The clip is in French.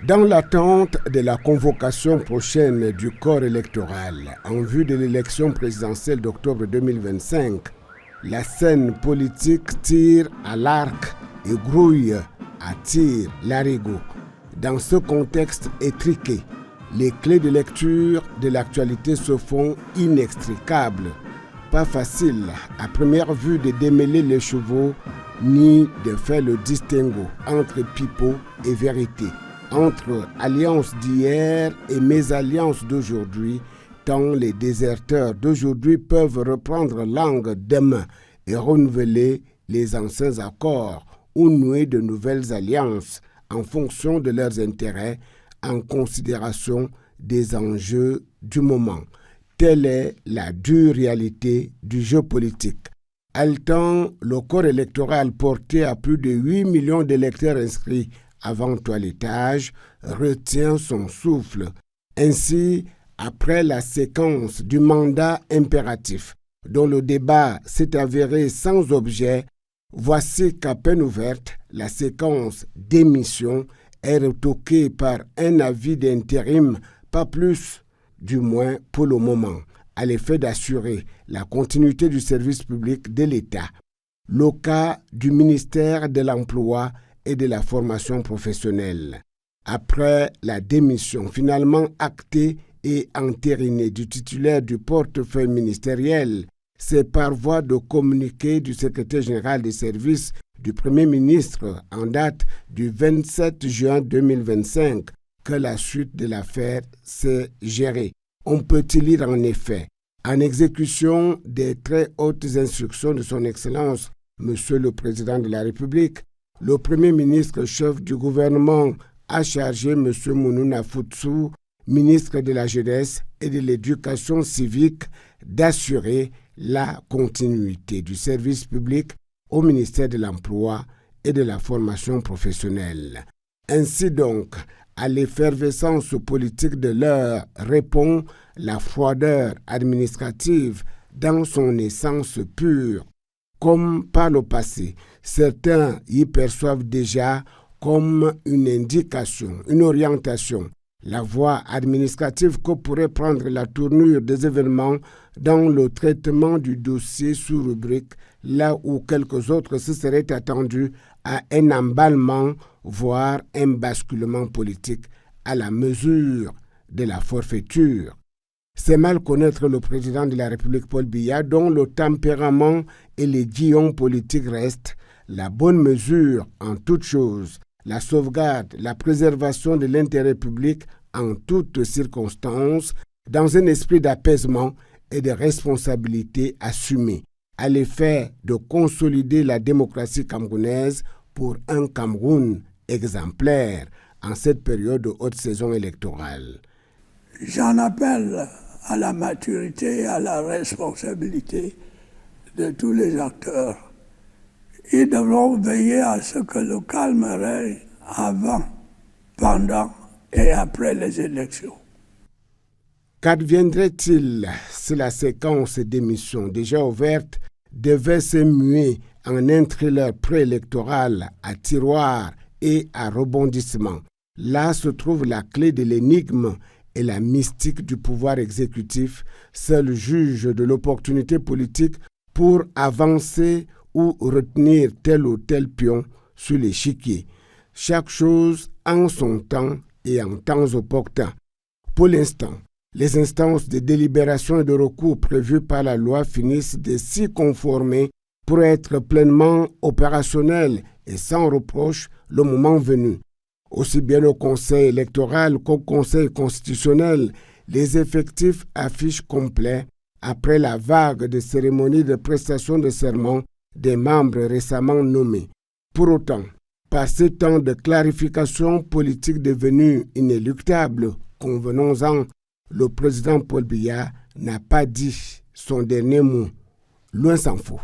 Dans l'attente de la convocation prochaine du corps électoral en vue de l'élection présidentielle d'octobre 2025, la scène politique tire à l'arc et grouille à tir larigot. Dans ce contexte étriqué, les clés de lecture de l'actualité se font inextricables. Pas facile à première vue de démêler les chevaux ni de faire le distinguo entre pipeau et vérité, entre alliances d'hier et mésalliances d'aujourd'hui, tant les déserteurs d'aujourd'hui peuvent reprendre langue demain et renouveler les anciens accords ou nouer de nouvelles alliances en fonction de leurs intérêts, en considération des enjeux du moment. Telle est la dure réalité du jeu politique. Haletant, le corps électoral porté à plus de 8 millions d'électeurs inscrits avant toilettage retient son souffle. Ainsi, après la séquence du mandat impératif, dont le débat s'est avéré sans objet, voici qu'à peine ouverte, la séquence d'émission est retoquée par un avis d'intérim, pas plus, du moins pour le moment, à l'effet d'assurer la continuité du service public de l'État. Le cas du ministère de l'Emploi et de la formation professionnelle. Après la démission finalement actée et entérinée du titulaire du portefeuille ministériel, c'est par voie de communiqué du secrétaire général des services du Premier ministre en date du 27 juin 2025 que la suite de l'affaire s'est gérée. On peut y lire en effet, en exécution des très hautes instructions de son Excellence, Monsieur le Président de la République, le Premier ministre chef du gouvernement a chargé M. Mounouna Foutsou, ministre de la Jeunesse et de l'Éducation civique, d'assurer la continuité du service public au ministère de l'Emploi et de la formation professionnelle. Ainsi donc, à l'effervescence politique de l'heure répond la froideur administrative dans son essence pure. Comme par le passé, certains y perçoivent déjà comme une indication, une orientation, la voie administrative que pourrait prendre la tournure des événements dans le traitement du dossier sous rubrique, là où quelques autres se seraient attendus à un emballement, voire un basculement politique à la mesure de la forfaiture. C'est mal connaître le président de la République Paul Biya, dont le tempérament et les guillons politiques restent la bonne mesure en toutes choses, la sauvegarde, la préservation de l'intérêt public en toutes circonstances, dans un esprit d'apaisement et de responsabilité assumée, à l'effet de consolider la démocratie camerounaise pour un Cameroun exemplaire en cette période de haute saison électorale. J'en appelle à la maturité et à la responsabilité de tous les acteurs. Ils devront veiller à ce que le calme règne avant, pendant et après les élections. Qu'adviendrait-il si la séquence d'émissions déjà ouverte devait se muer en un thriller préélectoral à tiroir et à rebondissement? Là se trouve la clé de l'énigme et la mystique du pouvoir exécutif, seul juge de l'opportunité politique pour avancer ou retenir tel ou tel pion sur l'échiquier. Chaque chose en son temps et en temps opportun. Pour l'instant, les instances de délibération et de recours prévues par la loi finissent de s'y conformer pour être pleinement opérationnelles et sans reproche le moment venu. Aussi bien au Conseil électoral qu'au Conseil constitutionnel, les effectifs affichent complets après la vague de cérémonies de prestation de serment des membres récemment nommés. Pour autant, par ces temps de clarification politique devenue inéluctable, convenons-en, le président Paul Biya n'a pas dit son dernier mot. Loin s'en faut.